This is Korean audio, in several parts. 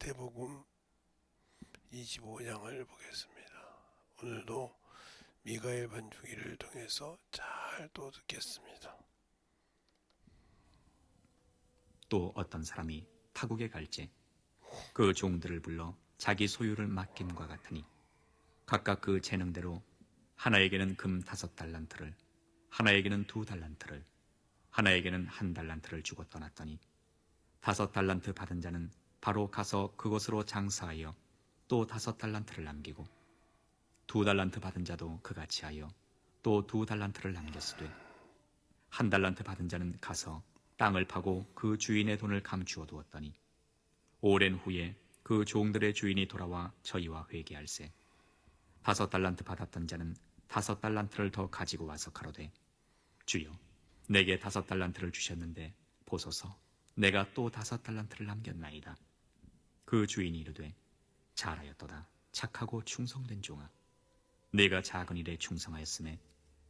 마태복음 25장을 보겠습니다. 오늘도 미가엘 반주기를 통해서 잘 또 듣겠습니다. 또 어떤 사람이 타국에 갈지 그 종들을 불러 자기 소유를 맡김과 같으니 각각 그 재능대로 하나에게는 금 5달란트를, 하나에게는 2달란트를, 하나에게는 1달란트를 주고 떠났더니 5달란트 받은 자는 바로 가서 그곳으로 장사하여 또 5달란트를 남기고 2달란트 받은 자도 그같이 하여 또 2달란트를 남겼으되 1달란트 받은 자는 가서 땅을 파고 그 주인의 돈을 감추어 두었더니 오랜 후에 그 종들의 주인이 돌아와 저희와 회개할세 5달란트 받았던 자는 5달란트를 더 가지고 와서 가로되 주여 내게 5달란트를 주셨는데 보소서 내가 또 5달란트를 남겼나이다. 그 주인이 이르되 잘하였도다 착하고 충성된 종아 네가 작은 일에 충성하였음에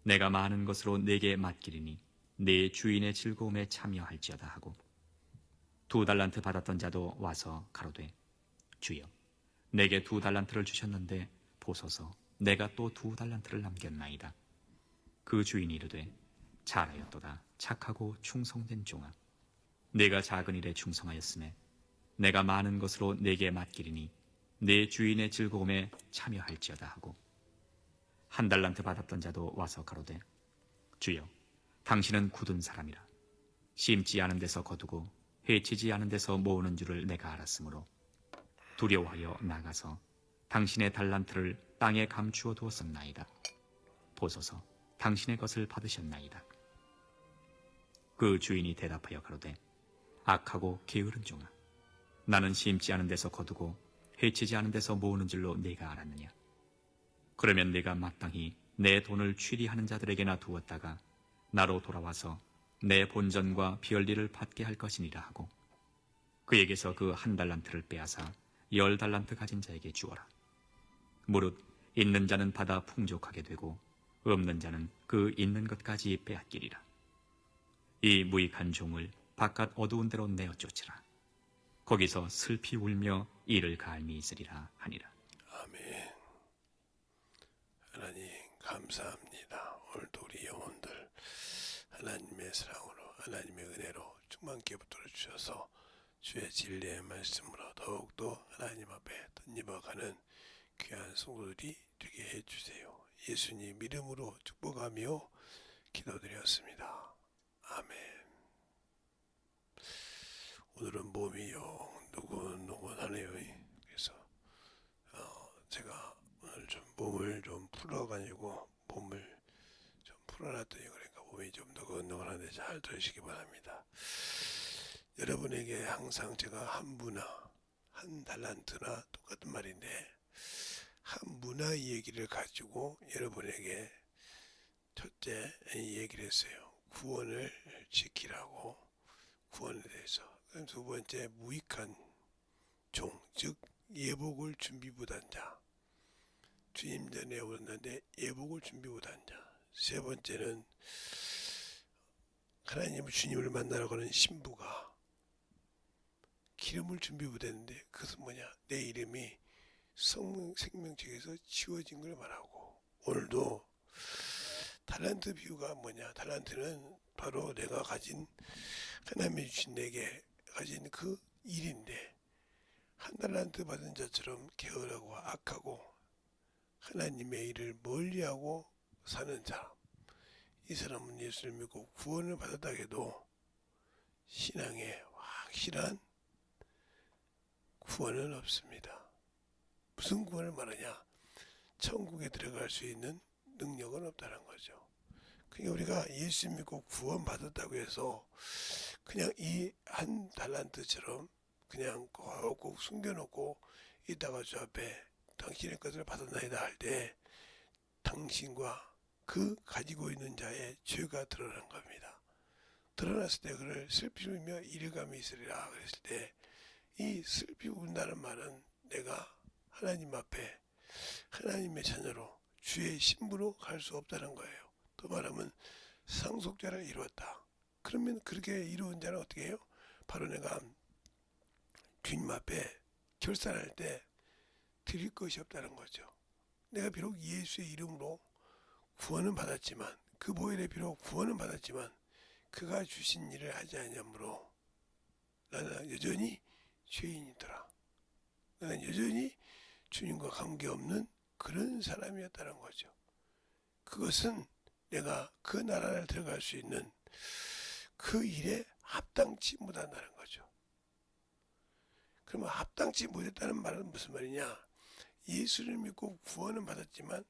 내가 많은 것으로 네게 맡기리니 네 주인의 즐거움에 참여할지어다 하고 2달란트 받았던 자도 와서 가로되 주여 내게 2달란트를 주셨는데 보소서 내가 또 2달란트를 남겼나이다. 그 주인이 이르되 잘하였도다 착하고 충성된 종아 네가 작은 일에 충성하였음에 내가 많은 것으로 네게 맡기리니 네 주인의 즐거움에 참여할지어다 하고 1달란트 받았던 자도 와서 가로되 주여 당신은 굳은 사람이라 심지 않은 데서 거두고 해치지 않은 데서 모으는 줄을 내가 알았으므로 두려워하여 나가서 당신의 달란트를 땅에 감추어 두었었나이다. 보소서 당신의 것을 받으셨나이다. 그 주인이 대답하여 가로되 악하고 게으른 종아 나는 심지 않은 데서 거두고 해치지 않은 데서 모으는 줄로 네가 알았느냐. 그러면 네가 마땅히 내 돈을 취리하는 자들에게나 두었다가 나로 돌아와서 내 본전과 비얼리를 받게 할 것이니라 하고 그에게서 그 1달란트를 빼앗아 10달란트 가진 자에게 주어라. 무릇 있는 자는 받아 풍족하게 되고 없는 자는 그 있는 것까지 빼앗기리라. 이 무익한 종을 바깥 어두운 데로 내어 쫓으라. 거기서 슬피 울며 이를 갈미 있으리라 하니라. 아멘. 하나님 감사합니다. 오늘도 우리 영혼들 하나님의 사랑으로 하나님의 은혜로 충만케 붙들어 주셔서 주의 진리의 말씀으로 더욱더 하나님 앞에 덧입어가는 귀한 성도들이 되게 해주세요. 예수님 이름으로 축복하며 기도드렸습니다. 아멘. 오늘은 몸이 영 노곤노곤하네요. 그래서 제가 오늘 좀 몸을 좀 풀어가지고 몸을 좀 풀어놨더니 그러니까 몸이 좀 노곤노곤한데 잘 들으시기 바랍니다. 여러분에게 항상 제가 한 분화, 한 달란트나 똑같은 말인데 한 문화의 얘기를 가지고 여러분에게 첫째 얘기를 했어요. 구원을 지키라고 구원에 대해서. 그럼 두 번째 무익한 종, 즉 예복을 준비 못한 자. 주님 전에 오는데 예복을 준비 못한 자. 세 번째는 하나님 주님을 만나러 가는 신부가 기름을 준비 못했는데 그것은 뭐냐? 내 이름이 생명책에서 지워진 걸 말하고 오늘도 달란트 비유가 뭐냐? 달란트는 바로 내가 가진 하나님이 주신 내게 가진 그 일인데 한 달란트 받은 자처럼 게으르고 악하고 하나님의 일을 멀리하고 사는 사람 이 사람은 예수를 믿고 구원을 받았다 해도 신앙에 확실한 구원은 없습니다. 무슨 구원을 말하냐? 천국에 들어갈 수 있는 능력은 없다는 거죠. 그러니까 우리가 예수 믿고 구원 받았다고 해서 그냥 이 한 달란트처럼 그냥 꼭 숨겨놓고 이따가 저 앞에 당신의 것을 받았나이다 할 때 당신과 그 가지고 있는 자의 죄가 드러난 겁니다. 드러났을 때 그를 슬피 울며 이르감이 있으리라 그랬을 때 이 슬피 운다는 말은 내가 하나님 앞에 하나님의 자녀로 주의 신부로 갈 수 없다는 거예요. 또 말하면 상속자를 이루었다. 그러면 그렇게 이루은 자는 어떻게 해요? 바로 내가 주님 앞에 결산할 때 드릴 것이 없다는 거죠. 내가 비록 예수의 이름으로 구원은 받았지만, 그 보혈에 비록 구원은 받았지만 그가 주신 일을 하지 않으므로 나는 여전히 죄인이더라. 나는 여전히 주님과 관계없는 그런 사람이었다는 거죠. 그것은 내가 그 나라를 들어갈 수 있는 그 일에 합당치 못한다는 거죠. 그러면 합당치 못했다는 말은 무슨 말이냐? 예수를 믿고 구원은 받았지만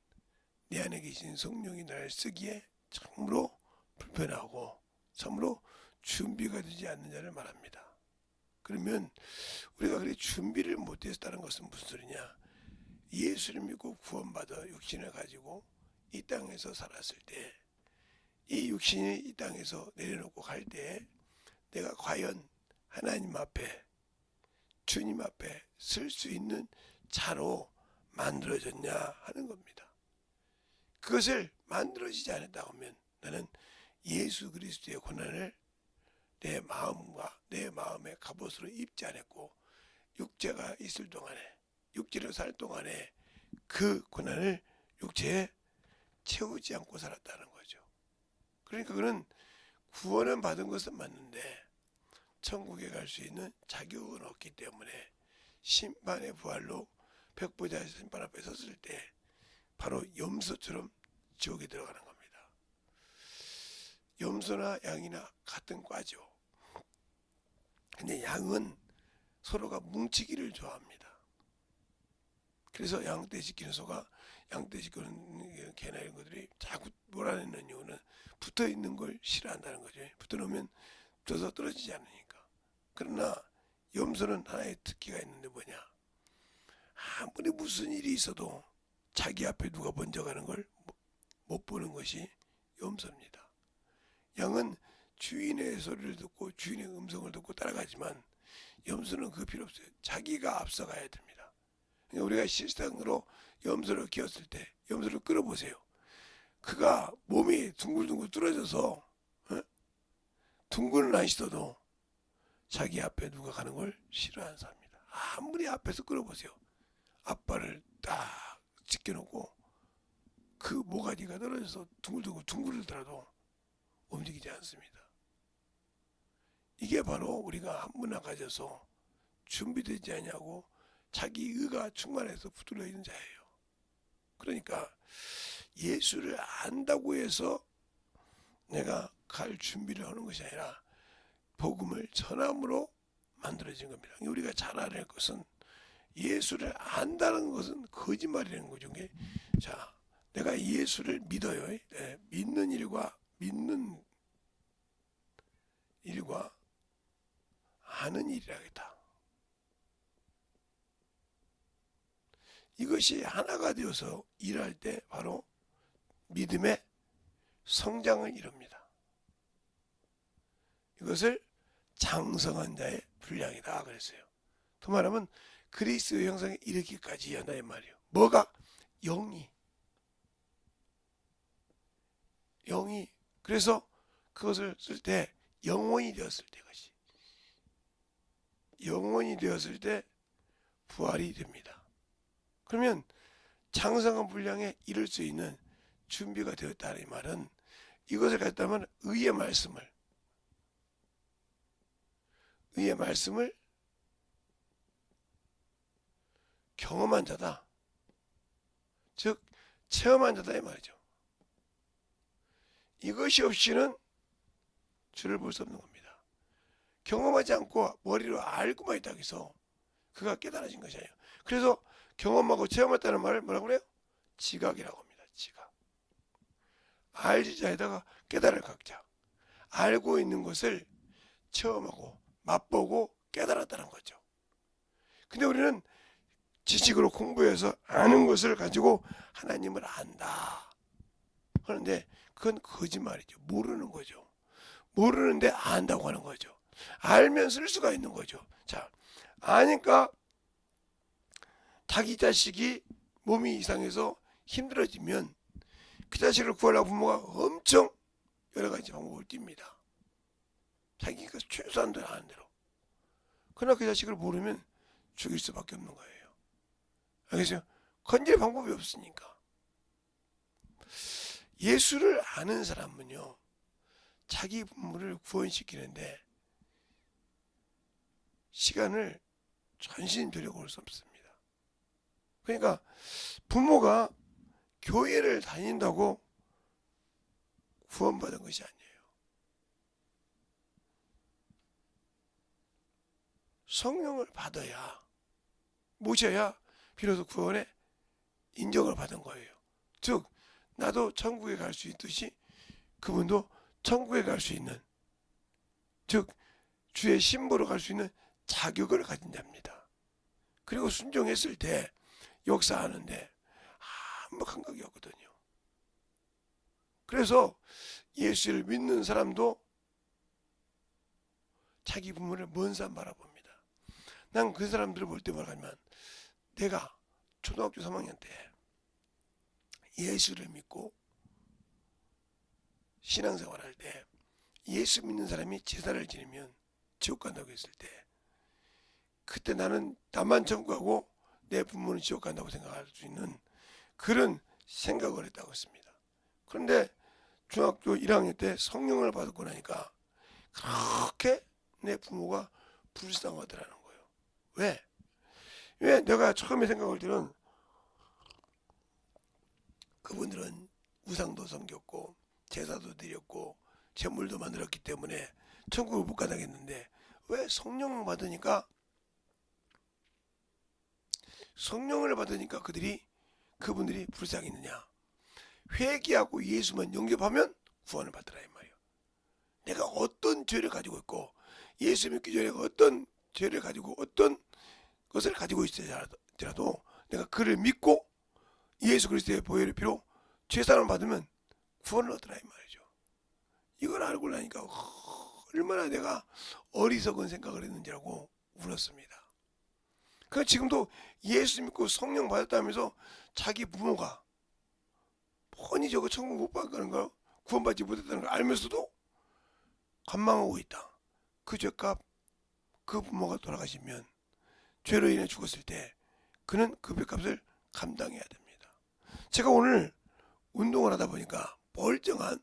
내 안에 계신 성령이 나를 쓰기에 참으로 불편하고 참으로 준비가 되지 않는 자를 말합니다. 그러면 우리가 그렇게 준비를 못했다는 것은 무슨 소리냐? 예수를 믿고 구원받아 육신을 가지고 이 땅에서 살았을 때, 이 육신이 이 땅에서 내려놓고 갈 때 내가 과연 하나님 앞에, 주님 앞에 설 수 있는 자로 만들어졌냐 하는 겁니다. 그것을 만들어지지 않았다고 하면 나는 예수 그리스도의 고난을 내 마음과 내 마음의 갑옷으로 입지 않았고, 육체가 있을 동안에, 육체로 살 동안에 그 고난을 육체에 채우지 않고 살았다는 거죠. 그러니까 그는 구원은 받은 것은 맞는데 천국에 갈 수 있는 자격은 없기 때문에 심판의 부활로 백보자 심판 앞에 섰을 때 바로 염소처럼 지옥에 들어가는 겁니다. 염소나 양이나 같은 과죠. 근데 양은 서로가 뭉치기를 좋아합니다. 그래서 양떼 지키는 소가 양떼 지키는 개나 이런 것들이 자꾸 몰아내는 이유는 붙어 있는 걸 싫어한다는 거죠. 붙어 놓으면 붙어서 떨어지지 않으니까. 그러나 염소는 하나의 특기가 있는데 뭐냐? 아무리 무슨 일이 있어도 자기 앞에 누가 먼저 가는 걸 못 보는 것이 염소입니다. 양은 주인의 소리를 듣고 주인의 음성을 듣고 따라가지만 염소는 그 필요 없어요. 자기가 앞서가야 됩니다. 그러니까 우리가 실상으로 염소를 키웠을 때 염소를 끌어보세요. 그가 몸이 둥글둥글 뚫어져서 둥근은 안 시도도 자기 앞에 누가 가는 걸 싫어하는 사람입니다. 아무리 앞에서 끌어보세요. 앞발을 딱 지켜놓고 그 모가지가 떨어져서 둥글더라도 움직이지 않습니다. 이게 바로 우리가 한 문화 가져서 준비되지 않냐고 자기 의가 충만해서 붙들려 있는 자예요. 그러니까 예수를 안다고 해서 내가 갈 준비를 하는 것이 아니라 복음을 전함으로 만들어진 겁니다. 우리가 잘 알아야 할 것은 예수를 안다는 것은 거짓말이라는 거죠. 자, 내가 예수를 믿어요. 믿는 일과 아는 일이라겠다. 이것이 하나가 되어서 일할 때 바로 믿음의 성장을 이룹니다. 이것을 장성한 자의 분량이다 그랬어요. 더 말하면 그리스도의 형상에 이르기까지 한다 이 말이에요. 뭐가? 영이 그래서 그것을 쓸 때 영원히 되었을 때, 것이 영원히 되었을 때 부활이 됩니다. 그러면 장성한 분량에 이를 수 있는 준비가 되었다는 이 말은 이것을 갖다면 의의 말씀을 경험한 자다. 즉 체험한 자다 이 말이죠. 이것이 없이는 주를 볼 수 없는 겁니다. 경험하지 않고 머리로 알고만 있다고 해서 그가 깨달아진 것이 아니에요. 그래서 경험하고 체험했다는 말을 뭐라고 그래요? 지각이라고 합니다. 지각. 알지 자에다가 깨달을 각자. 알고 있는 것을 체험하고 맛보고 깨달았다는 거죠. 근데 우리는 지식으로 공부해서 아는 것을 가지고 하나님을 안다 하는데 그건 거짓말이죠. 모르는 거죠. 모르는데 안다고 하는 거죠. 알면 쓸 수가 있는 거죠. 자, 아니까 자기 자식이 몸이 이상해서 힘들어지면 그 자식을 구하려고 부모가 엄청 여러 가지 방법을 띱니다. 자기가 최소한도 아는 대로. 그러나 그 자식을 모르면 죽일 수밖에 없는 거예요. 알겠어요? 건질 방법이 없으니까. 예수를 아는 사람은요, 자기 부모를 구원시키는데 시간을 전신전력으로 쏟습니다. 그러니까 부모가 교회를 다닌다고 구원받은 것이 아니에요. 성령을 받아야, 모셔야 비로소 구원의 인정을 받은 거예요. 즉 나도 천국에 갈 수 있듯이 그분도 천국에 갈 수 있는, 즉 주의 신부로 갈 수 있는 자격을 가진 자입니다. 그리고 순종했을 때 역사하는데 아무 감각이 없거든요. 그래서 예수를 믿는 사람도 자기 부모를 먼 사람 바라봅니다. 난 그 사람들을 볼 때 뭐라 하냐면, 내가 초등학교 3학년 때 예수를 믿고 신앙생활할 때 예수 믿는 사람이 제사를 지내면 지옥 간다고 했을 때, 그때 나는 나만 천국 가고 내 부모는 지옥 간다고 생각할 수 있는 그런 생각을 했다고 했습니다. 그런데 중학교 1학년 때 성령을 받고 나니까 그렇게 내 부모가 불쌍하더라는 거예요. 왜 내가 처음에 생각할 때는 그분들은 우상도 섬겼고 제사도 드렸고 제물도 만들었기 때문에 천국을 못 가다겠는데, 왜 성령을 받으니까 그분들이 불쌍했느냐? 회개하고 예수만 영접하면 구원을 받으라 이 말이에요. 내가 어떤 죄를 가지고 있고 예수 믿기 전에 어떤 죄를 가지고 어떤 것을 가지고 있을지라도 내가 그를 믿고 예수 그리스도의 보혈의 피로 죄사함을 받으면 구원을 얻으라 이 말이죠. 이걸 알고 나니까 얼마나 내가 어리석은 생각을 했는지라고 울었습니다. 그 지금도 예수 믿고 성령 받았다면서 자기 부모가 뻔히 저거 천국 못 가는 걸, 구원받지 못했다는 걸 알면서도 관망하고 있다. 그 죄값, 그 부모가 돌아가시면 죄로 인해 죽었을 때 그는 그 죄값을 감당해야 됩니다. 제가 오늘 운동을 하다 보니까 멀쩡한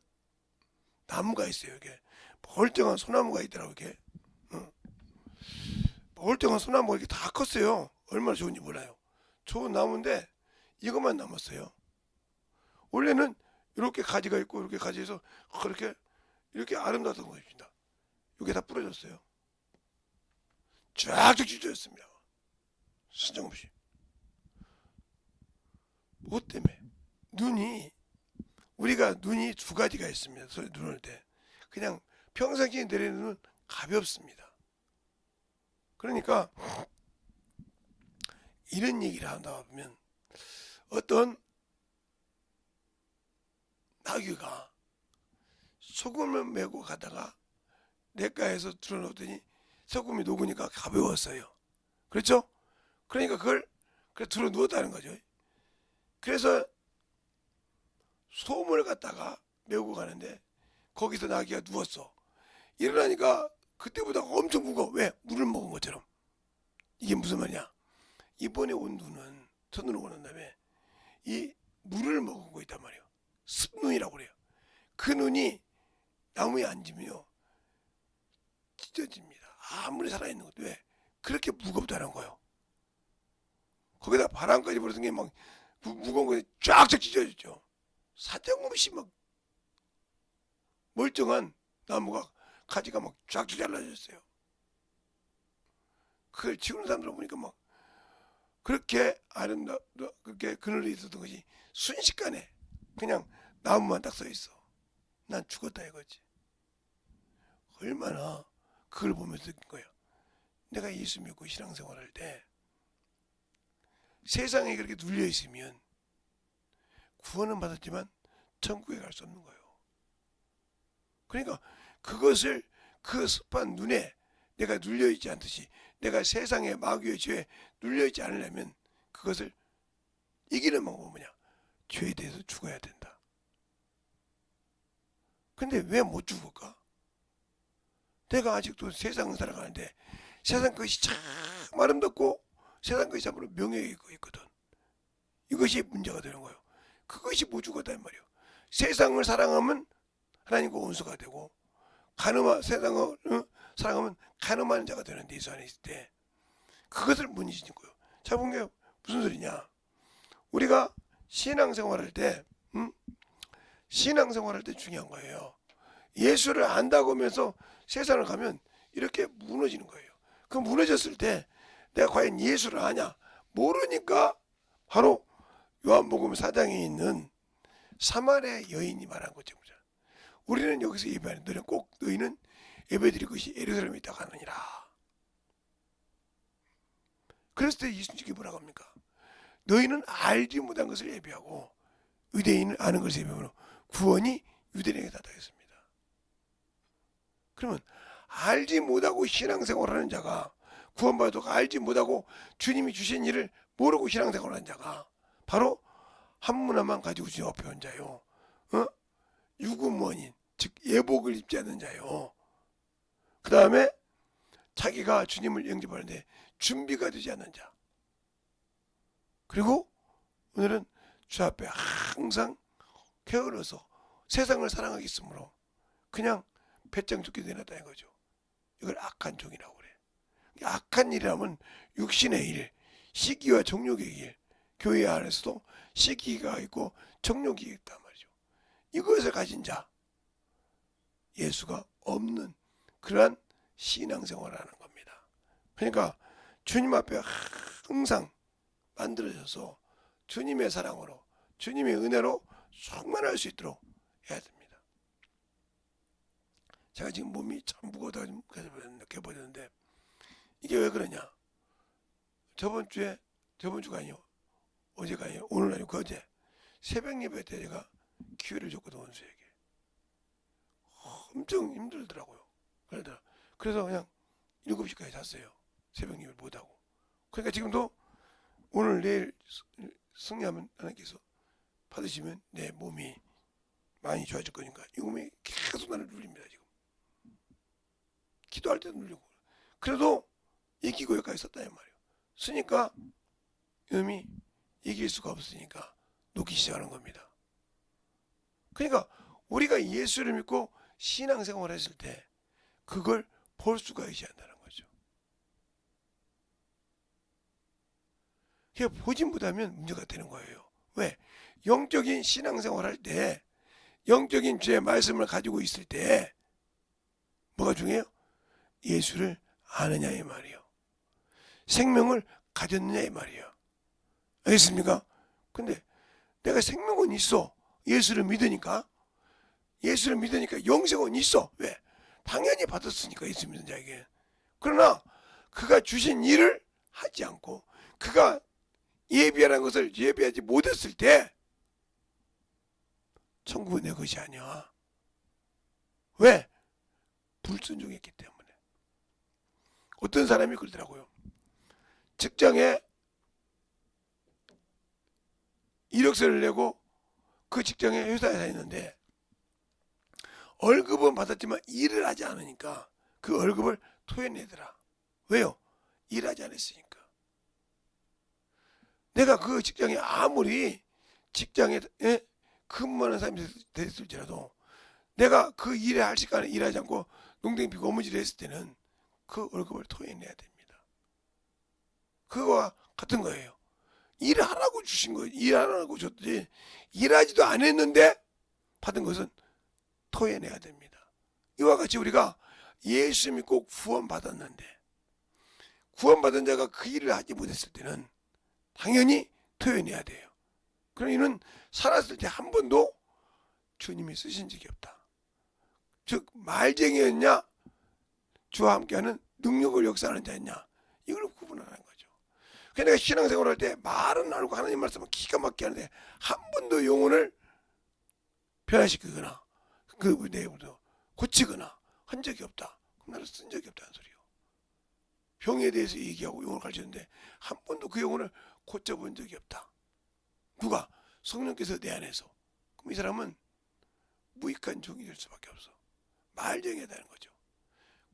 나무가 있어요. 이게 멀쩡한 소나무가 있더라고요. 이게 멀쩡한 소나무가 이렇게 다 컸어요. 얼마나 좋은지 몰라요. 좋은 나무인데 이것만 남았어요. 원래는 이렇게 가지가 있고 이렇게 가지에서 그렇게 이렇게 아름다웠던 것입니다. 이게 다 부러졌어요. 쫙쫙 찢어졌습니다. 순정없이. 뭐 때문에? 우리가 눈이 두 가지가 있습니다. 눈을 때 그냥 평상시에 내리는 눈은 가볍습니다. 그러니까 이런 얘기를 한다 보면, 어떤 나귀가 소금을 메고 가다가 냇가에서 들어놓더니 소금이 녹으니까 가벼웠어요. 그렇죠? 그러니까 그걸 들어 누웠다는 거죠. 그래서 소금을 갖다가 메고 가는데 거기서 나귀가 누웠어. 일어나니까 그때보다 엄청 무거워. 왜? 물을 먹은 것처럼. 이게 무슨 말이냐? 이번에 온 눈은, 첫눈으로 오는 다음에 이 물을 먹은 거 있단 말이에요. 습눈이라고 그래요. 그 눈이 나무에 앉으면요 찢어집니다. 아무리 살아있는 것도. 왜? 그렇게 무겁다는 거예요. 거기다 바람까지 불어서 막 무거운 것이 쫙쫙 찢어졌죠. 사정없이 막 멀쩡한 나무가 가지가 막 쫙쫙 잘라졌어요. 그걸 지우는 사람들 보니까 막 그렇게 그렇게 그늘이 있었던 것이 순식간에 그냥 나무만 딱 서 있어. 난 죽었다 이거지. 얼마나 그걸 보면서 느낀 거야. 내가 예수 믿고 신앙생활할 때 세상에 그렇게 눌려 있으면 구원은 받았지만 천국에 갈 수 없는 거예요. 그러니까 그것을, 그 습한 눈에 내가 눌려 있지 않듯이, 내가 세상의 마귀의 죄에 눌려 있지 않으려면 그것을 이기는 방법은 뭐냐? 죄에 대해서 죽어야 된다. 근데 왜 못 죽을까? 내가 아직도 세상을 살아가는데 세상 것이 참 아름답고 세상 것이 참으로 명예가 있거든. 이것이 문제가 되는 거예요. 그것이 모주거다 이 말이에요. 세상을 사랑하면 하나님과 원수가 되고 세상을 사랑하면 가늠하는 자가 되는데 예수 안에 있을 때 그것을 못 잊는 거예요. 자, 본 게 무슨 소리냐? 우리가 신앙생활할 때 신앙생활할 때 중요한 거예요. 예수를 안다고 하면서 세상을 가면 이렇게 무너지는 거예요. 그 무너졌을 때 내가 과연 예수를 아냐? 모르니까 바로 요한복음 4장에 있는 사마리아 여인이 말한 거죠. 우리는 여기서 예배하는 너희는 예배드릴 것이 예루살렘에 있다고 하느니라. 그랬을 때 예수님이 뭐라고 합니까? 너희는 알지 못한 것을 예배하고 유대인은 아는 것을 예배하므로 구원이 유대인에게 닿겠습니다. 그러면 알지 못하고 신앙생활하는 자가 구원받아도 알지 못하고 주님이 주신 일을 모르고 신앙생활하는 자가 바로 한 문화만 가지고 주님 앞에 온 자요. 유구무원인 즉 예복을 입지 않는 자요. 그 다음에 자기가 주님을 영접하는데 준비가 되지 않는 자. 그리고 오늘은 주 앞에 항상 게을러서 세상을 사랑하겠으므로 그냥 배짱 죽게 되었다는 거죠. 이걸 악한 종이라고 그래. 악한 일이라면 육신의 일, 시기와 정욕의 일, 교회 안에서도 시기가 있고 정욕이 있단 말이죠. 이것을 가진 자, 예수가 없는 그러한 신앙생활을 하는 겁니다. 그러니까 주님 앞에 항상 만들어져서 주님의 사랑으로 주님의 은혜로 충만할 수 있도록 해야 됩니다. 제가 지금 몸이 참 무거워서 느껴버렸는데 이게 왜 그러냐? 저번 주가 아니요, 어제가 아니요, 오늘 아니고 어제 새벽 예배 때 제가 기회를 줬거든. 원수에게 엄청 힘들더라고요. 그래서 그냥 7시까지 잤어요. 새벽 예배 못하고. 그러니까 지금도 오늘 내일 승리하면 하나님께서 받으시면 내 몸이 많이 좋아질 거니까 이 몸이 계속 나를 눌립니다. 지금 기도할 때도 눌리고. 그래도 이기고 여기까지 썼다 이 말이에요. 쓰니까 이놈이 이길 수가 없으니까 놓기 시작하는 겁니다. 그러니까 우리가 예수를 믿고 신앙생활을 했을 때 그걸 볼 수가 있어야 한다는 거죠. 그냥 보지 못하면 문제가 되는 거예요. 왜? 영적인 신앙생활 할 때, 영적인 주의 말씀을 가지고 있을 때 뭐가 중요해요? 예수를 아느냐 이 말이에요. 생명을 가졌느냐 이 말이에요. 알겠습니까? 근데 내가 생명은 있어. 예수를 믿으니까 영생은 있어. 왜? 당연히 받았으니까 예수 믿는 자에게. 그러나 그가 주신 일을 하지 않고 그가 예비하라는 것을 예비하지 못했을 때 천국은 내 것이 아니야. 왜? 불순종했기 때문에. 어떤 사람이 그러더라고요. 직장에 이력서를 내고 그 직장에 회사에 다니는데 월급은 받았지만 일을 하지 않으니까 그 월급을 토해내더라. 왜요? 일하지 않았으니까. 내가 그 직장에 아무리 직장에 근무하는 사람이 됐을지라도 내가 그 일에 할 시간에 일하지 않고 농땡이 피고 어무지를 했을 때는 그 월급을 토해내야 됩니다. 그거와 같은 거예요. 일하라고 주신 거예요. 일하라고 줬지 일하지도 않았는데 받은 것은 토해내야 됩니다. 이와 같이 우리가 예수 믿고 구원받았는데 구원받은 자가 그 일을 하지 못했을 때는 당연히 토해내야 돼요. 그럼 이는 살았을 때 한 번도 주님이 쓰신 적이 없다. 즉 말쟁이였냐 주와 함께하는 능력을 역사하는 자였냐 이걸 구분하는 거죠. 그러니까 내가 신앙생활할 때 말은 알고 하나님 말씀은 기가 막히게 하는데 한 번도 영혼을 변화시키거나 그 내용도 고치거나 한 적이 없다. 그럼 나를 쓴 적이 없다는 소리요. 병에 대해서 얘기하고 영혼을 가르쳤는데 한 번도 그 영혼을 고쳐본 적이 없다. 누가? 성령께서 내 안에서. 그럼 이 사람은 무익한 종이 될 수밖에 없어. 말쟁이가 되는 거죠.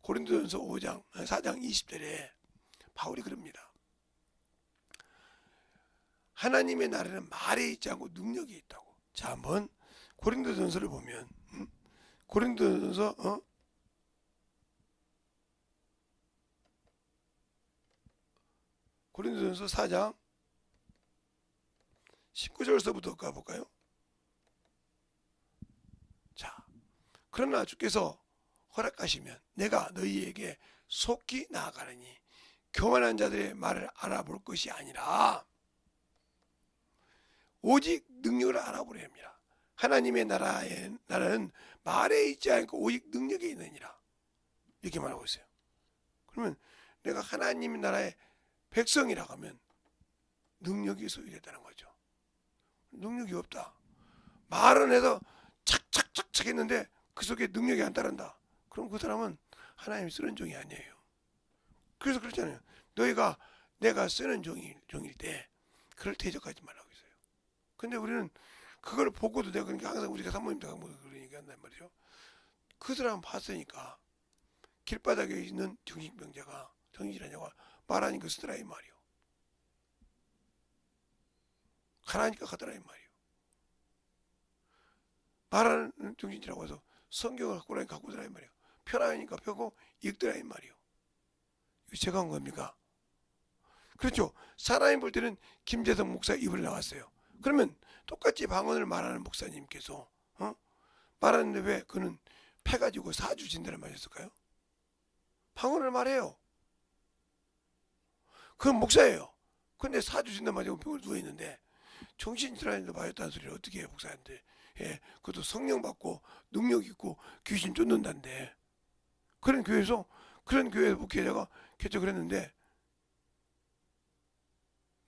고린도전서 4장 20절에 바울이 그럽니다. 하나님의 나라는 말에 있지 않고 능력이 있다고. 자, 한번 고린도전서를 보면 고린도전서 고린도전서 4장 19절서부터 가볼까요? 자, 그러나 주께서 허락하시면 내가 너희에게 속히 나아가느니 교만한 자들의 말을 알아볼 것이 아니라 오직 능력을 알아보려 합니다. 하나님의 나라는 말에 있지 않고 오직 능력에 있느니라. 이렇게 말하고 있어요. 그러면 내가 하나님의 나라의 백성이라고 하면 능력이 소유됐다는 거죠. 능력이 없다. 말은 해서 착착착착 했는데 그 속에 능력이 안 따른다. 그럼 그 사람은 하나님이 쓰는 종이 아니에요. 그래서 그렇잖아요. 너희가 내가 쓰는 종일 때 그를 대적하지 말라고 했어요. 근데 우리는 그걸 보고도 내가 그러니까 항상 우리가 사모님들 그러니까 한단 말이죠. 그 사람 봤으니까 길바닥에 있는 정신병자가 정신질환자가 말하니까 쓰더라 이 말이요. 가라니까 가더라 이 말이요. 말하는 정신질환 와서 성경을 갖고 나니까 갖고 더라 이 말이요. 편하니까 펴고 읽더라 이 말이요. 이거 제가 한 겁니까? 그렇죠. 사람이 볼 때는 김재성 목사 입을 나왔어요. 그러면 똑같이 방언을 말하는 목사님께서 말하는데 왜 그는 패가지고 사주 진단을 맞았을까요? 방언을 말해요. 그건 목사예요. 근데 사주 진단 맞고 병을 누워있는데 정신질환도 맞았다는 소리를 어떻게 해요 목사한테. 예, 그것도 성령 받고 능력 있고 귀신 쫓는다는데 그런 교회에서 목회자가 개척을 했는데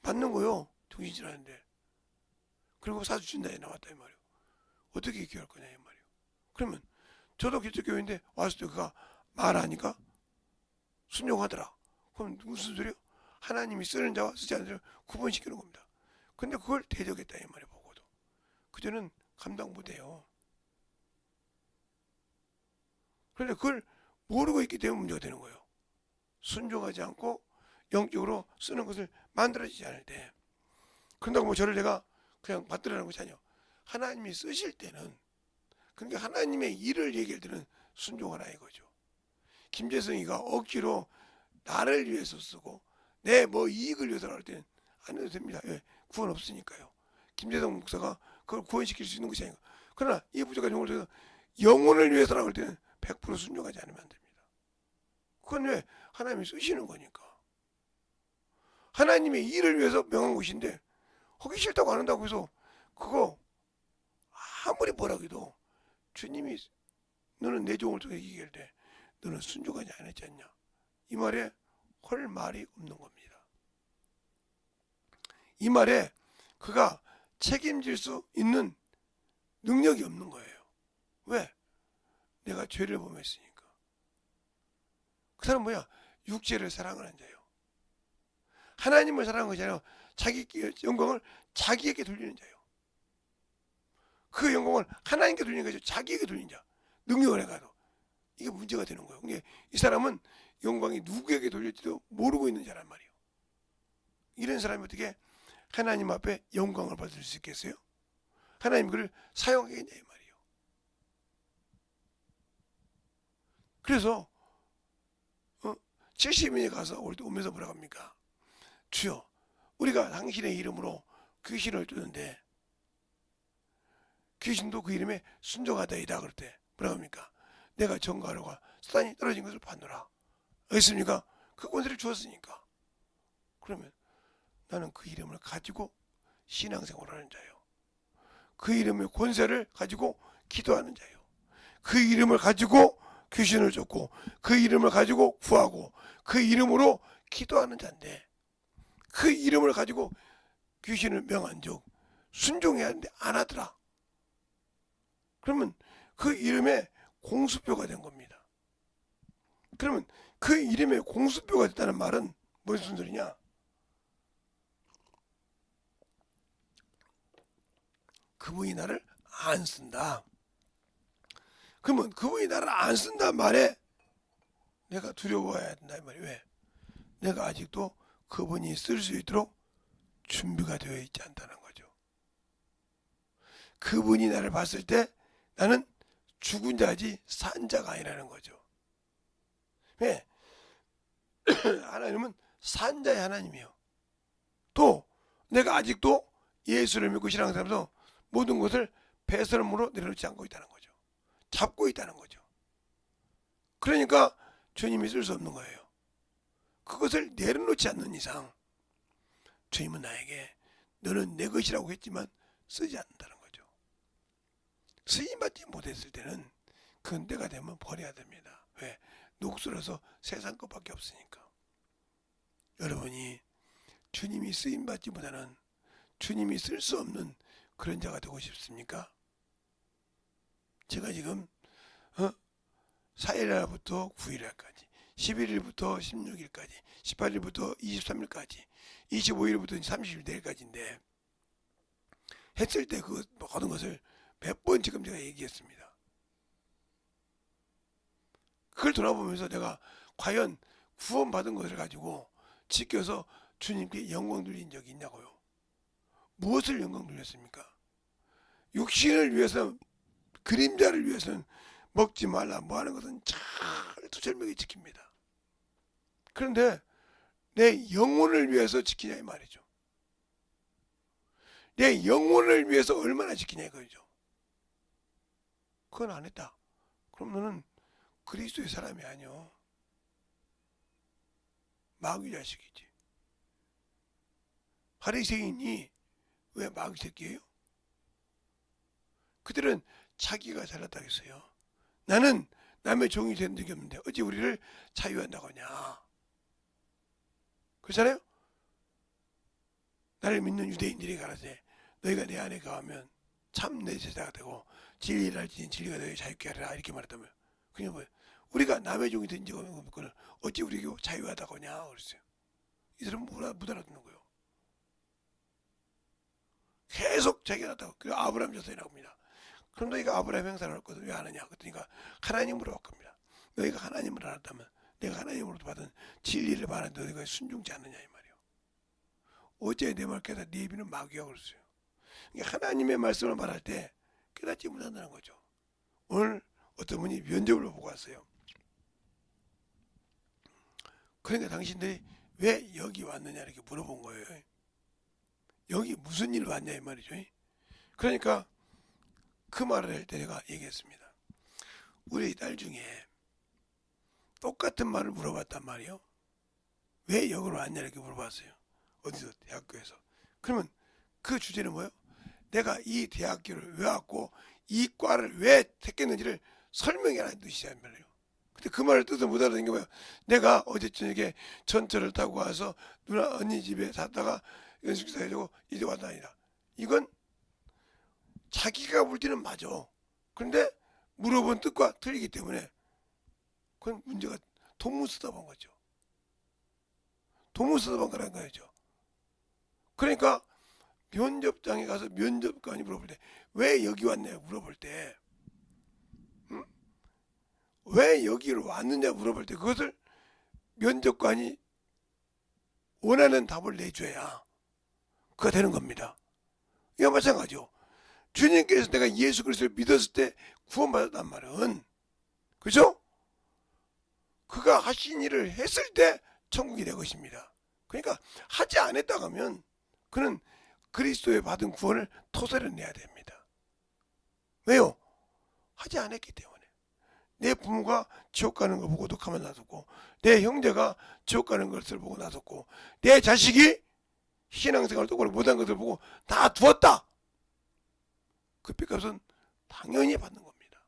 맞는 거요. 정신질환인데. 그리고 사주 진단에 나왔다 이 말이요. 어떻게 기할 거냐 이 말이요. 그러면 저도 기독교인데 왔을 때 그가 말하니까 순종하더라. 그럼 무슨 소리요? 하나님이 쓰는 자와 쓰지 않는 자를 구분시키는 겁니다. 근데 그걸 대적했다 이 말이에요. 보고도 그저는 감당 못해요. 그런데 그걸 모르고 있기 때문에 문제가 되는 거예요. 순종하지 않고 영적으로 쓰는 것을 만들어지지 않을 때. 그런다고 뭐 저를 내가 그냥 받들으라는 것이 아니에요. 하나님이 쓰실 때는 그러니까 하나님의 일을 얘기할 때는 순종하라 이거죠. 김재성이가 억지로 나를 위해서 쓰고 내 뭐 이익을 위해서 할 때는 안 해도 됩니다. 왜? 구원 없으니까요. 김재성 목사가 그걸 구원시킬 수 있는 것이 아니고 그러나 이 부족한 영혼을 통해서 영혼을 위해서라고 할 때는 100% 순종하지 않으면 안 됩니다. 그건 왜? 하나님이 쓰시는 거니까. 하나님의 일을 위해서 명한 것인데 하기 싫다고 안 한다고 해서 그거 아무리 뭐라고 해도 주님이 너는 내 종을 통해 얘기할 때 너는 순종하지 않았지 않냐. 이 말에 할 말이 없는 겁니다. 이 말에 그가 책임질 수 있는 능력이 없는 거예요. 왜? 내가 죄를 범했으니까. 그 사람은 뭐야? 육체를 사랑하는 자예요. 하나님을 사랑하는 것이 아니라 자기 영광을 자기에게 돌리는 자예요. 그 영광을 하나님께 돌리는 거죠. 자기에게 돌리는 자. 능력을 해가도. 이게 문제가 되는 거예요. 그러니까 이 사람은 영광이 누구에게 돌릴지도 모르고 있는 자란 말이에요. 이런 사람이 어떻게 하나님 앞에 영광을 받을 수 있겠어요? 하나님 그를 사용하겠냐 이 말이에요. 그래서 70인이 가서 올 때 오면서 뭐라고 합니까? 주여 우리가 당신의 이름으로 귀신을 쫓는데 귀신도 그 이름에 순종하다이다 그럴 때 뭐라고 합니까? 내가 전가로가 사단이 떨어진 것을 봤노라. 알겠습니까? 그 권세를 주었으니까. 그러면 나는 그 이름을 가지고 신앙생활을 하는 자예요. 그 이름의 권세를 가지고 기도하는 자예요. 그 이름을 가지고 귀신을 쫓고 그 이름을 가지고 구하고 그 이름으로 기도하는 자인데 그 이름을 가지고 귀신을 명한 적 순종해야 하는데 안 하더라. 그러면 그 이름에 공수표가 된 겁니다. 그러면 그 이름에 공수표가 됐다는 말은 무슨 소리냐? 그분이 나를 안 쓴다. 그러면 그분이 나를 안 쓴다 말에 내가 두려워해야 된다 이 말이에요. 왜? 내가 아직도 그분이 쓸 수 있도록 준비가 되어 있지 않다는 거죠. 그분이 나를 봤을 때 나는 죽은 자지 산 자가 아니라는 거죠. 왜? 하나님은 산 자의 하나님이요. 또 내가 아직도 예수를 믿고 신앙생활하면서 모든 것을 배설물로 내려놓지 않고 있다는 거죠. 잡고 있다는 거죠. 그러니까 주님이 쓸 수 없는 거예요. 그것을 내려놓지 않는 이상 주님은 나에게 너는 내 것이라고 했지만 쓰지 않는다는 거죠. 쓰임받지 못했을 때는 그건 때가 되면 버려야 됩니다. 왜? 녹슬어서 세상 것밖에 없으니까. 여러분이 주님이 쓰임받지 못하는, 주님이 쓸 수 없는 그런 자가 되고 싶습니까? 제가 지금 4일날부터 9일날까지 11일부터 16일까지 18일부터 23일까지 25일부터 30일 내일까지인데 했을 때 그 모든 것을 몇 번 지금 제가 얘기했습니다. 그걸 돌아보면서 내가 과연 구원받은 것을 가지고 지켜서 주님께 영광 돌린 적이 있냐고요. 무엇을 영광 돌렸습니까? 육신을 위해서, 그림자를 위해서는 먹지 말라 뭐 하는 것은 철두철미하게 지킵니다. 그런데 내 영혼을 위해서 지키냐 이 말이죠. 내 영혼을 위해서 얼마나 지키냐 이거죠. 그건 안 했다. 그럼 너는 그리스도의 사람이 아니요. 마귀 자식이지. 바리새인이 왜 마귀 새끼예요? 그들은 자기가 잘났다고 했어요. 나는 남의 종이 된 적이 없는데 어찌 우리를 자유한다고 하냐. 그렇잖아요? 나를 믿는 유대인들이 가라사대 너희가 내 안에 가면 참 내 제자가 되고 진리를 알지니 진리가 너희 자유케 하리라 이렇게 말했다며. 그냥 뭐예요? 우리가 남의 종이 된 적이 없는 것을 어찌 우리가 자유하다고 하냐 그랬어요. 이 사람은 못 알아듣는 거예요. 계속 자기가 낫다고. 그리고 아브라함 자손이라고 합니다. 그럼 너희가 아브라함 행사를 했거든 왜 안 하냐? 그러니까 하나님으로 할 겁니다. 너희가 하나님을 알았다면 내가 하나님으로부터 받은 진리를 말하는데 너희가 순종치 않느냐 이 말이에요. 어째 내 말 깨닫 네 입에는 마귀야 그랬어요. 그러니까 하나님의 말씀을 말할 때 깨닫지 못한다는 거죠. 오늘 어떤 분이 면접을 보고 왔어요. 그러니까 당신들이 왜 여기 왔느냐 이렇게 물어본 거예요. 여기 무슨 일로 왔냐 이 말이죠. 그러니까 그 말을 할 때 내가 얘기했습니다. 우리 딸 중에 똑같은 말을 물어봤단 말이에요. 왜 여기로 왔냐 이렇게 물어봤어요. 어디서? 대학교에서. 그러면 그 주제는 뭐예요? 내가 이 대학교를 왜 왔고 이 과를 왜 택했는지를 설명해라는 뜻이란 말이에요. 근데 그 말을 뜻을 못 알아듣는 게 뭐예요? 내가 어제 저녁에 전철을 타고 와서 누나 언니 집에 샀다가 연습기사 해주고 이제 왔다 아니다. 이건 자기가 볼 때는 맞아. 그런데 물어본 뜻과 틀리기 때문에 그건 문제가 동문서답한 거죠. 동문서답한 거라는 거죠. 그러니까 면접장에 가서 면접관이 물어볼 때 왜 여기 왔냐 물어볼 때 왜 여기로 왔느냐 물어볼 때 그것을 면접관이 원하는 답을 내줘야 그가 되는 겁니다. 이와 마찬가지죠. 주님께서 내가 예수 그리스도를 믿었을 때 구원받았단 말은 그죠? 그가 하신 일을 했을 때 천국이 될 것입니다. 그러니까 하지 않았다고 하면 그는 그리스도에 받은 구원을 토설해내야 됩니다. 왜요? 하지 않았기 때문에. 내 부모가 지옥 가는 걸 보고 가만 놔뒀고 내 형제가 지옥 가는 것을 보고 놔뒀고 내 자식이 신앙생활을 똑바로 못한 것을 보고 다 두었다. 그 빚값은 당연히 받는 겁니다.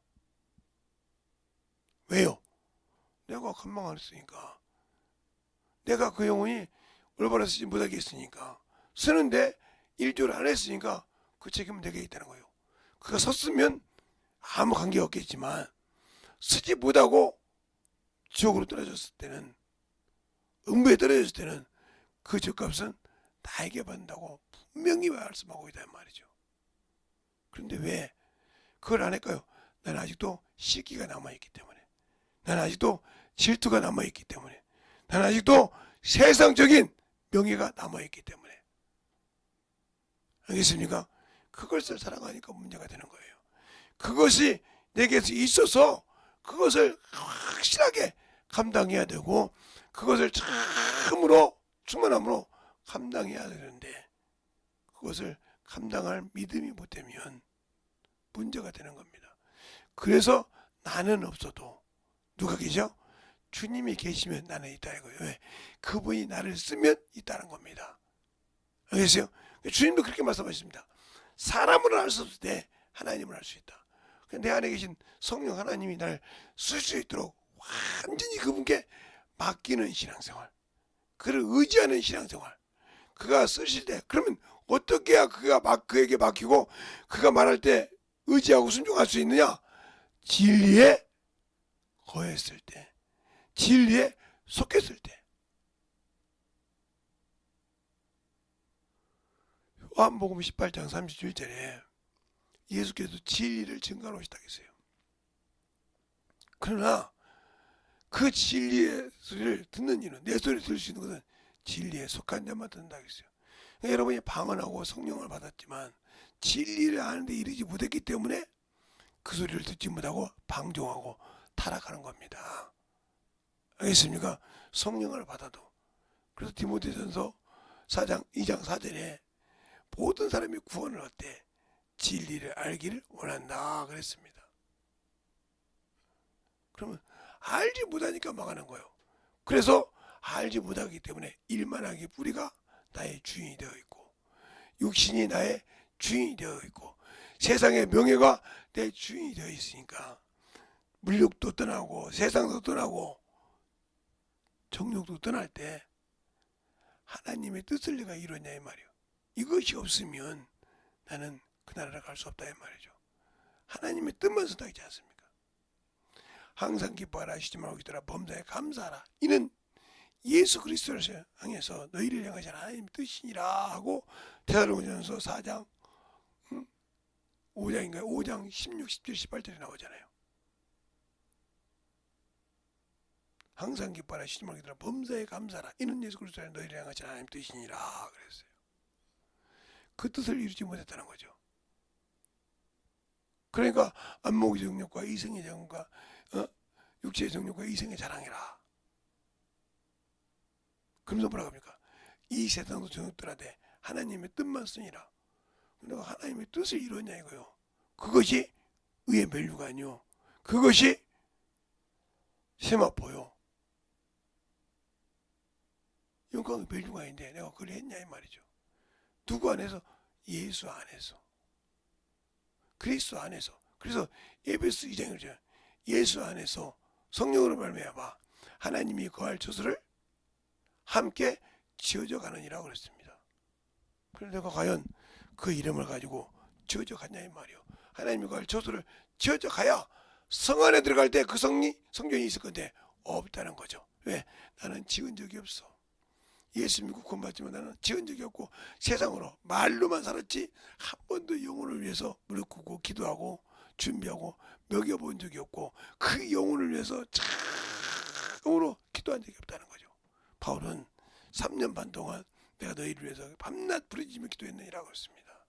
왜요? 내가 건망 안 했으니까. 내가 그 영혼이 올바로 쓰지 못하게 했으니까. 쓰는데 일조를 안 했으니까 그 책임은 내게 있다는 거예요. 그가 섰으면 아무 관계가 없겠지만 쓰지 못하고 지옥으로 떨어졌을 때는 음부에 떨어졌을 때는 그 죗값은 나에게 받는다고 분명히 말씀하고 있단 말이죠. 그런데 왜 그걸 안 할까요? 나는 아직도 시기가 남아있기 때문에 나는 아직도 질투가 남아있기 때문에 나는 아직도 세상적인 명예가 남아있기 때문에 알겠습니까? 그것을 사랑하니까 문제가 되는 거예요. 그것이 내게서 있어서 그것을 확실하게 감당해야 되고 그것을 참으로 충만함으로 감당해야 되는데 그것을 감당할 믿음이 못 되면 문제가 되는 겁니다. 그래서 나는 없어도 누가 계셔? 주님이 계시면 나는 있다 이거예요. 왜? 그분이 나를 쓰면 있다는 겁니다. 알겠어요? 주님도 그렇게 말씀하십니다. 사람으로 할 수 없을 때 하나님을 할 수 있다. 내 안에 계신 성령 하나님이 날 쓸 수 있도록 완전히 그분께 맡기는 신앙생활, 그를 의지하는 신앙생활, 그가 쓰실 때 그러면 어떻게 해야 그에게 맡기고 그가 말할 때 의지하고 순종할 수 있느냐? 진리에 거했을 때, 진리에 속했을 때. 요한복음 18장 37절에 예수께서 진리를 증거하시다 했어요. 그러나 그 진리의 소리를 듣는 이는 내 소리를 들을 수 있는 것은 진리에 속한 자만 듣는다 했어요. 그러니까 여러분이 방언하고 성령을 받았지만 진리를 아는데 이르지 못했기 때문에 그 소리를 듣지 못하고 방종하고 타락하는 겁니다. 알겠습니까? 성령을 받아도. 그래서 디모데전서 4장 2장 4절에 모든 사람이 구원을 얻되 진리를 알기를 원한다 그랬습니다. 그러면 알지 못하니까 망하는 거예요. 그래서 알지 못하기 때문에 일만하게 뿌리가 나의 주인이 되어 있고 육신이 나의 주인이 되어 있고 세상의 명예가 내 주인이 되어 있으니까 물욕도 떠나고 세상도 떠나고 정욕도 떠날 때 하나님의 뜻을 내가 이루었냐 이 말이에요. 이것이 없으면 나는 그 나라를 갈 수 없다 이 말이죠. 하나님의 뜻만 선택하지 않습니까? 항상 기뻐하라 쉬지 말고 기도하라 범사에 감사하라. 이는 예수 그리스도를 향해서 너희를 향하신 하나님의 뜻이니라 하고 데살로니가전서 4장 5장인가요? 5장 16, 17, 18절에 나오잖아요. 항상 기뻐하라 쉬지 말고 기도하라 범사에 감사하라. 이는 예수 그리스도를 너희를 향하신 하나님의 뜻이니라 그랬어요. 그 뜻을 이루지 못했다는 거죠. 그러니까 안목의 정욕과 이성의 정욕과 육체의 정욕과 이성의 자랑이라. 그러면서 뭐라고 합니까? 이 세상도 정욕들하되 하나님의 뜻만 쓰니라. 내가 하나님의 뜻을 이루었냐 이거요. 그것이 의의 멸류가 아니요. 그것이 세마포요. 영광의 멸류가 아닌데 내가 그걸 했냐 이 말이죠. 누구 안에서? 예수 안에서. 그리스도 안에서. 그래서 에베소 2장을 죠. 예수 안에서 성령으로 말미암아 하나님이 거할 처소를 함께 지어져 가느니라고 그랬습니다. 그래서 내가 과연 그 이름을 가지고 지어져 갔냐 이 말이요. 하나님이 거할 처소를 지어져 가야 성 안에 들어갈 때 그 성전이 있을 건데 없다는 거죠. 왜? 나는 지은 적이 없어. 예수 믿고 구원받지만 나는 지은 적이 없고 세상으로 말로만 살았지 한 번도 영혼을 위해서 무릎 꿇고 기도하고 준비하고 먹여본 적이 없고 그 영혼을 위해서 참으로 기도한 적이 없다는 거죠. 바울은 3년 반 동안 내가 너희를 위해서 밤낮 부르짖으며 기도했느니라고 했습니다.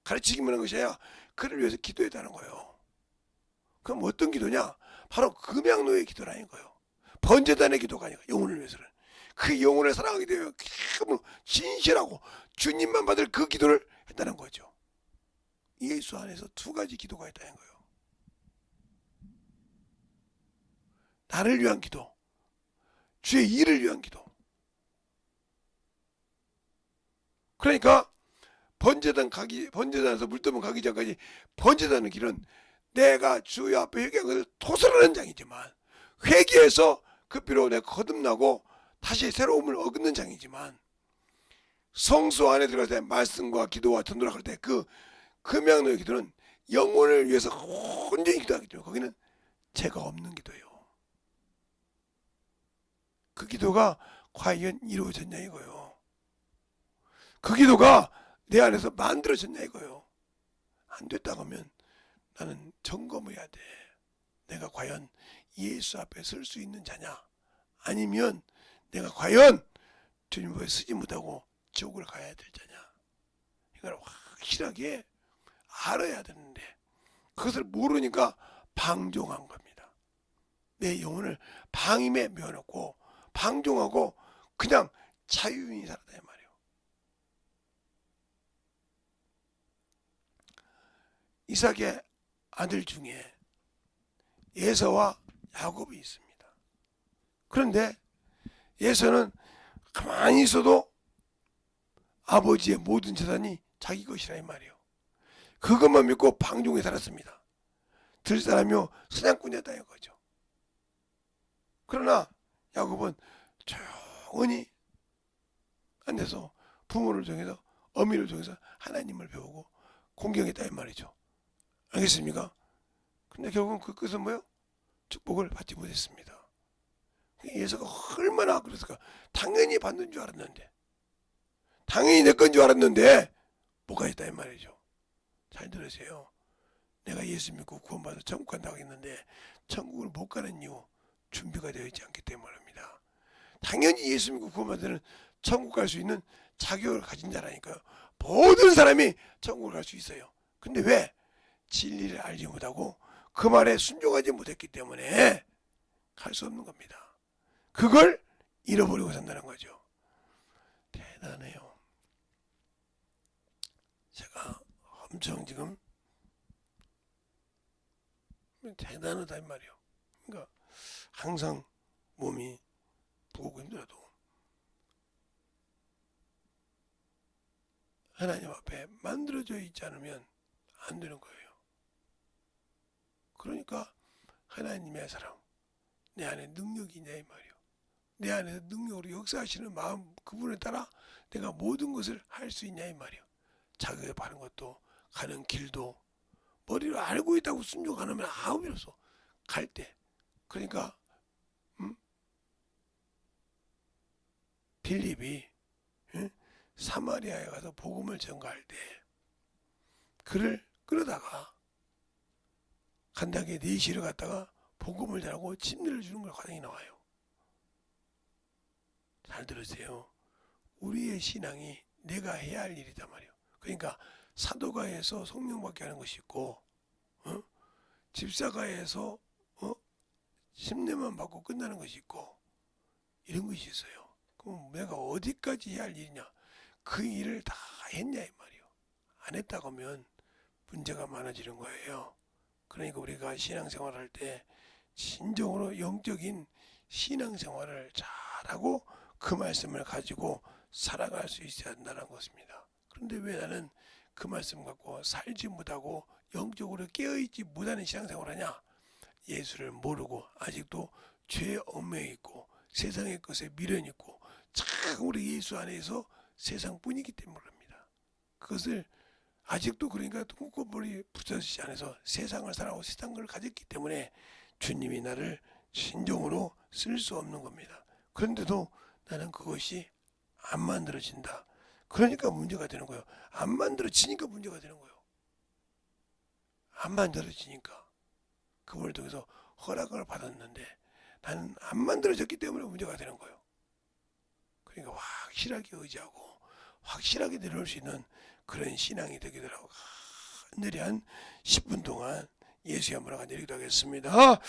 가르치기만 한 것이 아니라 그를 위해서 기도했다는 거예요. 그럼 어떤 기도냐? 바로 금양로의 기도라는 거예요. 번제단의 기도가 아니라 영혼을 위해서는. 그 영혼을 사랑하게 되어 진실하고 주님만 받을 그 기도를 했다는 거죠. 예수 안에서 두 가지 기도가 있다는 거예요. 나를 위한 기도, 주의 일을 위한 기도. 그러니까 번제단에서 물두번 가기 전까지 번제단의 길은 내가 주의 앞에 회개한 것을 토설하는 장이지만 회개해서 그 피로 내가 거듭나고 다시 새로움을 얻는 장이지만 성소 안에 들어갈 때 말씀과 기도와 전도를 할 때 그 금양로의 기도는 영혼을 위해서 온전히 기도하기 때문에 거기는 죄가 없는 기도예요. 그 기도가 과연 이루어졌냐 이거요. 그 기도가 내 안에서 만들어졌냐 이거요. 안 됐다고 하면 나는 점검해야 돼. 내가 과연 예수 앞에 설 수 있는 자냐 아니면 내가 과연 주님 앞에 서지 못하고 지옥을 가야 될 자냐. 이걸 확실하게 알아야 되는데 그것을 모르니까 방종한 겁니다. 내 영혼을 방임에 메어놓고 방종하고 그냥 자유인이 살았다 이 말이에요. 이삭의 아들 중에 에서와 야곱이 있습니다. 그런데 에서는 가만히 있어도 아버지의 모든 재산이 자기 것이라 이 말이에요. 그것만 믿고 방종에 살았습니다. 들사람이요 사냥꾼이었다 이거죠. 그러나 야곱은 조용히 앉아서 부모를 통해서 어미를 통해서 하나님을 배우고 공경했다 이 말이죠. 알겠습니까? 근데 결국은 그 끝은 뭐예요? 축복을 받지 못했습니다. 예수가 얼마나 그랬을까? 당연히 받는 줄 알았는데, 당연히 내 건 줄 알았는데 뭐가 있다 이 말이죠. 잘 들으세요. 내가 예수 믿고 구원받아 천국 간다고 했는데 천국을 못 가는 이유 준비가 되어 있지 않기 때문입니다. 당연히 예수 믿고 구원받으면 천국 갈 수 있는 자격을 가진 자라니까요. 모든 사람이 천국을 갈 수 있어요. 근데 왜? 진리를 알지 못하고 그 말에 순종하지 못했기 때문에 갈 수 없는 겁니다. 그걸 잃어버리고 산다는 거죠. 대단해요. 제가 엄청 지금 대단하다 이 말이에요. 그러니까 항상 몸이 부고 힘들어도 하나님 앞에 만들어져 있지 않으면 안 되는 거예요. 그러니까 하나님의 사랑, 내 안에 능력이 있냐 이 말이에요. 내 안에서 능력으로 역사하시는 마음 그분에 따라 내가 모든 것을 할 수 있냐 이 말이에요. 자극에 바른 것도 가는 길도 머리로 알고 있다고 순종 안 하면 아무 일 없어. 갈 때. 그러니까 빌립이 사마리아에 가서 복음을 전가할 때 그를 끌어다가 간단하게 4시를 갔다가 복음을 전하고 침례를 주는 걸 과정이 나와요. 잘 들으세요. 우리의 신앙이 내가 해야 할 일이단 말이에요. 그러니까 사도가에서 성령받게 하는 것이 있고 집사가에서 침례만 받고 끝나는 것이 있고 이런 것이 있어요. 그럼 내가 어디까지 해야 할 일이냐? 그 일을 다 했냐 이 말이에요. 안 했다고 하면 문제가 많아지는 거예요. 그러니까 우리가 신앙생활을 할 때 진정으로 영적인 신앙생활을 잘하고 그 말씀을 가지고 살아갈 수 있어야 한다는 것입니다. 그런데 왜 나는 그 말씀 갖고 살지 못하고 영적으로 깨어있지 못하는 신앙생활을 하냐? 예수를 모르고 아직도 죄에 얽매여 있고 세상의 것에 미련 있고 참 우리 예수 안에서 세상뿐이기 때문입니다. 그것을 아직도 그러니까 똥꼬머리 붙여지지 않아서 세상을 살아오고 세상을 가졌기 때문에 주님이 나를 진정으로 쓸 수 없는 겁니다. 그런데도 나는 그것이 안 만들어진다. 그러니까 문제가 되는 거예요. 안 만들어지니까 문제가 되는 거예요. 안 만들어지니까 그걸 통해서 허락을 받았는데 나는 안 만들어졌기 때문에 문제가 되는 거예요. 그러니까 확실하게 의지하고 확실하게 내려올 수 있는 그런 신앙이 되기도 하고 간절히 한 10분 동안 예수의 한번 내리기도 하겠습니다.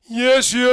예수여!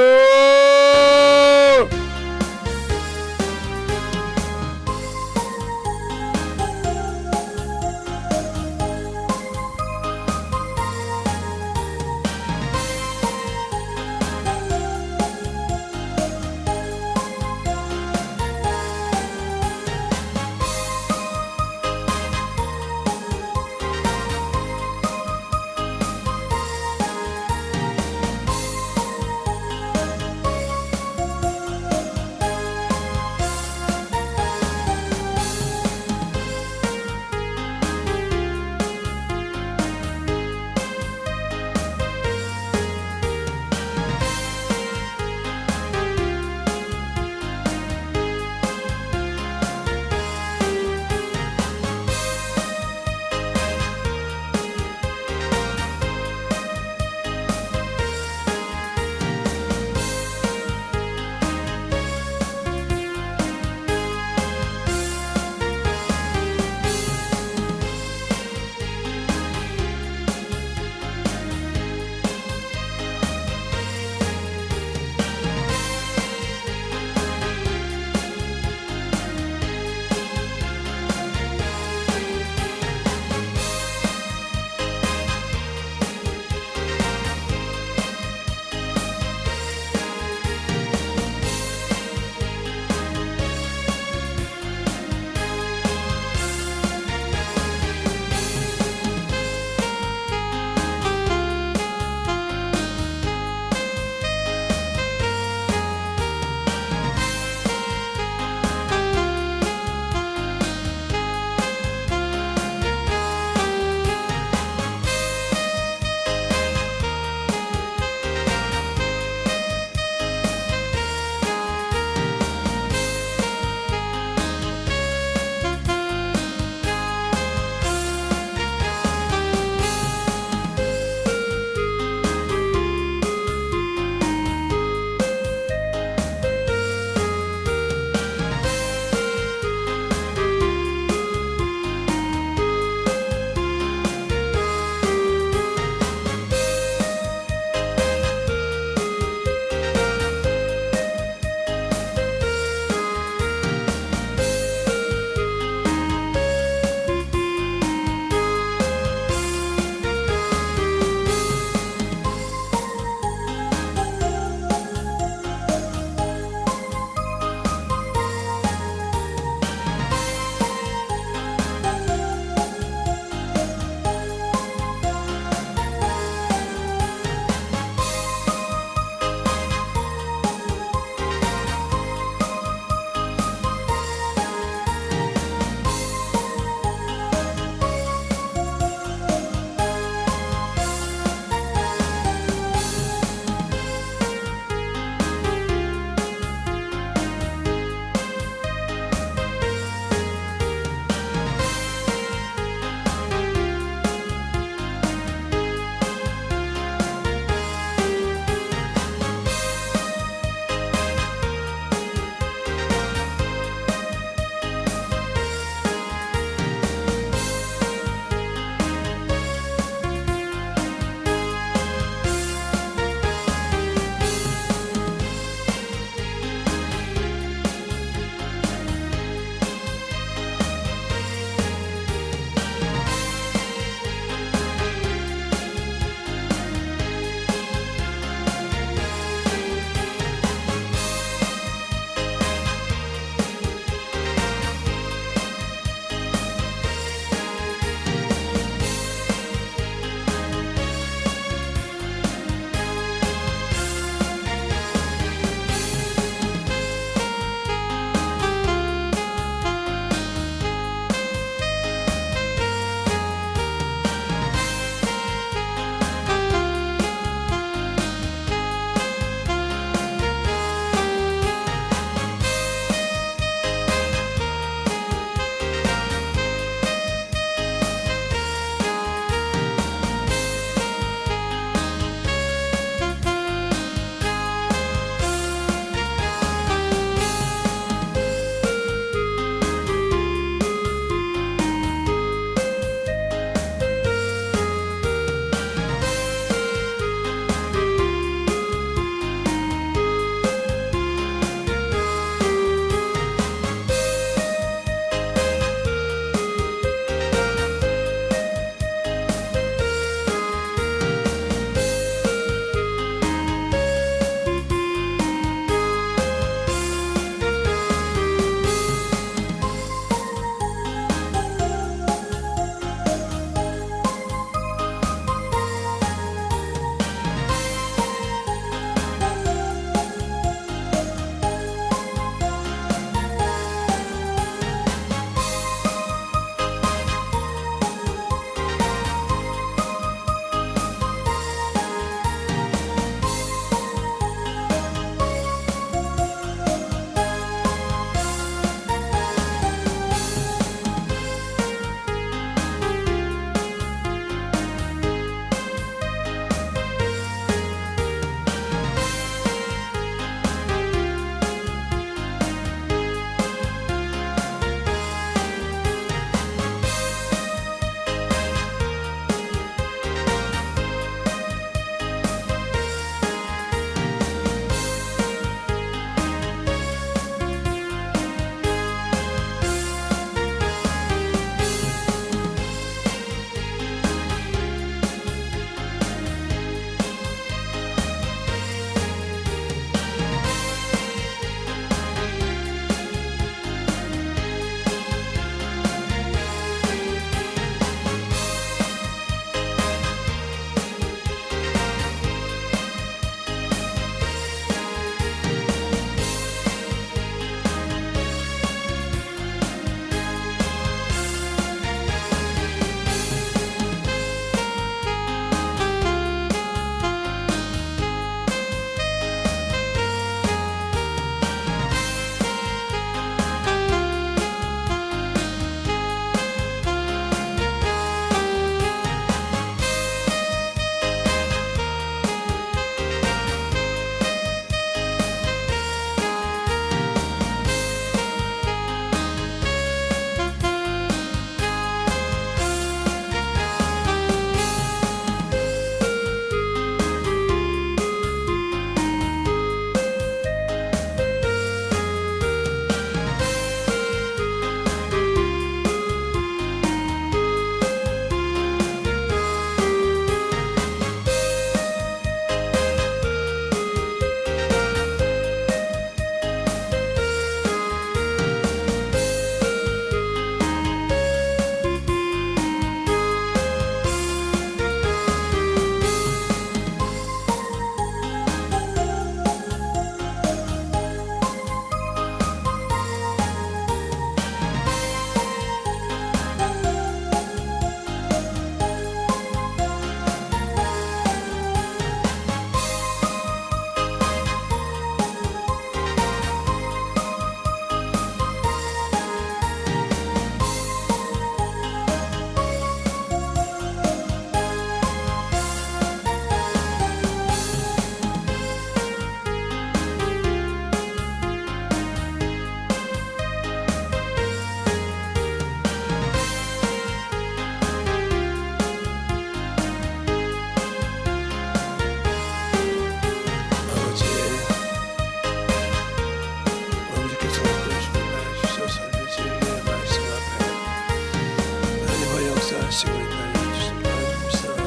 역사하시고 있나요 주시고 감사하고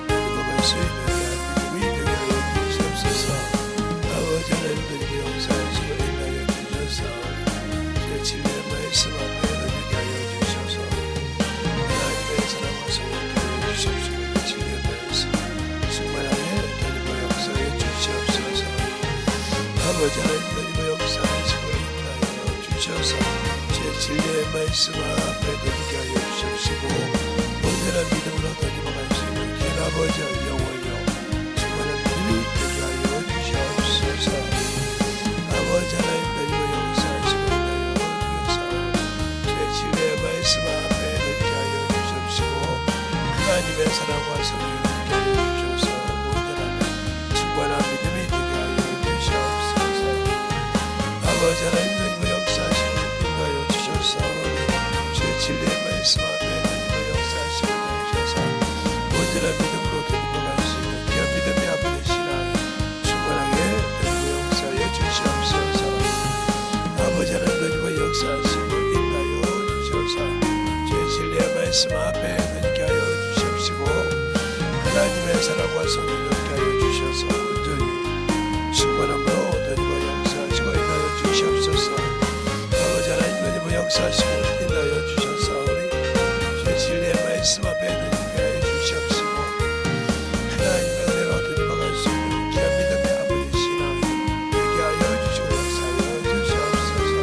이거만 쓰이는 믿음이 되게 하여 주시옵소서. 아버지 하나님도 역사하시고 있나요 주셔서 제 진리의 말씀 앞에 되게 하여 주셔서 하나님의 사랑과 성령께 하여 주시옵시고 진리의 말씀 충만하게 되는 역사해 주시옵소서. 아버지 하나님도 역사하시고 있나요 주셔서 제 진리의 말씀 앞에 되게 하여 주시옵시고 온전한 믿음으로 더디어갈 수 있는 긴 아버지의 영혼이요 충만한 믿음이 되게 하여 주시옵소서. 아버지 하나님도 역사하시고 있나요 주셔서 제 진리의 말씀 앞에 되게 하여 주시옵시고 하나님의 사랑과 성령을 되게 하여 주셔서 온전한 충만한 믿음이 되게 하여 주시옵소서. 아버지 하나님도 역사하시고 있나요 주셔서 제 진리의 말씀 앞에 하나님의 역사하시고 주셔서 온전한 믿음으로 되돌아갈 수 있는 귀한 믿음의 아버지 신앙 충만하게 되고 역사하여 주시옵소서. 아버지 하나님의 역사하시고 있나요 주셔서 제 진리의 말씀 앞에 되게 하여 주시옵시고 하나님의 사랑과 성령을 되게 하여 주셔서 온전히 충만함으로 되고 역사하시고 있나요 주시옵소서. 아버지 하나님의 역사하시고 있나요 주셔서 우리 제 진리의 말씀 앞에 되게 하여 주시옵시고 하나님의 은혜로 되돌아갈 수 있는 귀한 믿음의 아버지 신앙 되게 하여 주시고 역사하여 주시옵소서.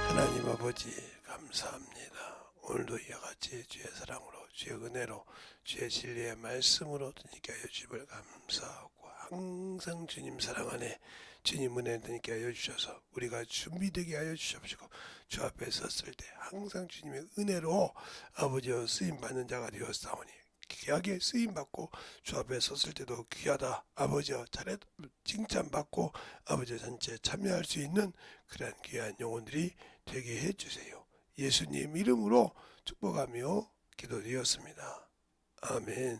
하나님 아버지 감사합니다. 오늘도 이와 같이 주의 사랑으로 주의 은혜로 주의 진리의 말씀으로 되게 하여 주심을 감사하고 항상 주님 사랑 안에 주님 은혜 되게 하여 주셔서 우리가 준비되게 하여 주시옵시고 주 앞에 섰을 때 항상 주님의 은혜로 아버지여 쓰임받는 자가 되었사오니 귀하게 쓰임받고 주 앞에 섰을 때도 귀하다 아버지여 잘해 칭찬받고 아버지 전체 참여할 수 있는 그러한 귀한 영혼들이 되게 해주세요. 예수님 이름으로 축복하며 기도드렸습니다. 아멘.